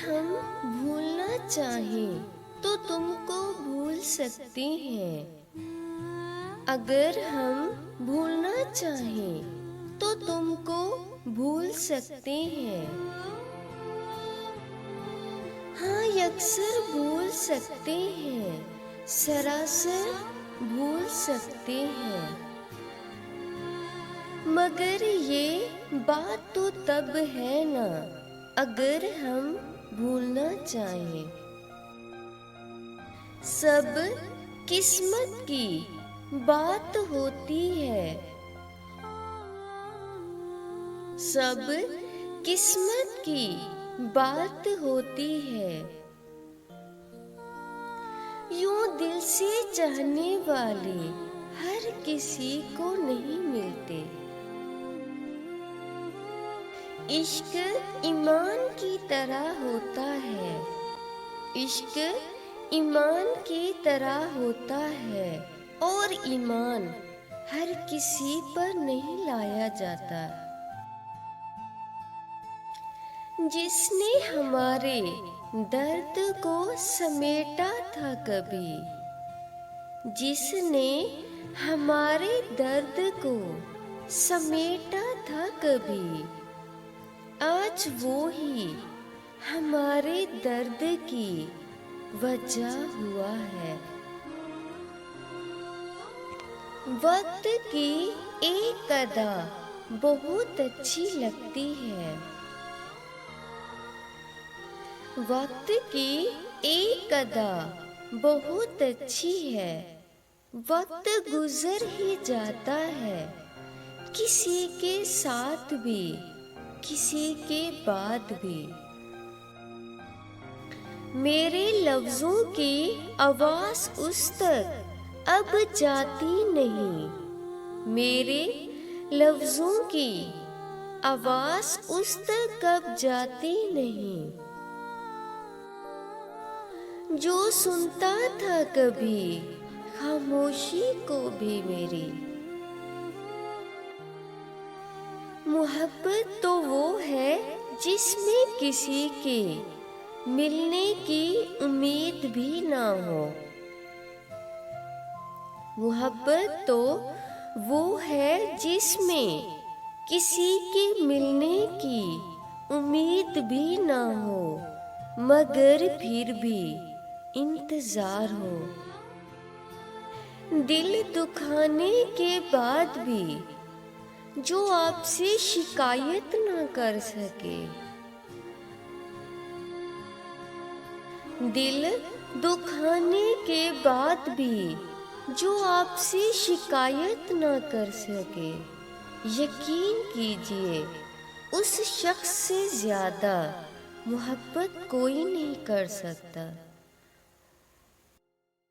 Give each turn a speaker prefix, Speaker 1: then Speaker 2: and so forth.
Speaker 1: हम भूलना चाहें तो तुमको भूल सकते हैं। अगर हम भूलना चाहें तो तुमको भूल सकते हैं। हाँ, अक्सर भूल सकते हैं, सरासर भूल सकते हैं। मगर ये बात तो तब है ना, अगर हम भूलना चाहें। सब किस्मत की बात होती है, सब किस्मत की बात होती है। यूं दिल से चाहने वाले हर किसी को नहीं मिलते। इश्क ईमान की तरह होता है, इश्क ईमान की तरह होता है, और ईमान हर किसी पर नहीं लाया जाता। जिसने हमारे दर्द को समेटा था कभी, जिसने हमारे दर्द को समेटा था कभी, आज वो ही हमारे दर्द की वजह हुआ है। वक्त की एक अदा बहुत अच्छी लगती है, वक्त की एक अदा बहुत अच्छी है। वक्त गुजर ही जाता है, किसी के साथ भी किसी के बाद भी। मेरे लफ्जों की आवाज उस तक अब जाती नहीं, मेरे लफ्जों की आवाज उस तक अब जाती नहीं। जो सुनता था कभी खामोशी को भी मेरी। मोहब्बत तो वो है जिसमें किसी के मिलने की उम्मीद भी ना हो। मोहब्बत तो वो है जिसमें किसी के मिलने की उम्मीद भी ना हो, मगर फिर भी इंतजार हो। दिल दुखाने के बाद भी जो आपसे शिकायत ना कर सके, दिल दुखाने के बाद भी जो आपसे शिकायत ना कर सके, यकीन कीजिए उस शख्स से ज्यादा मोहब्बत कोई नहीं कर सकता।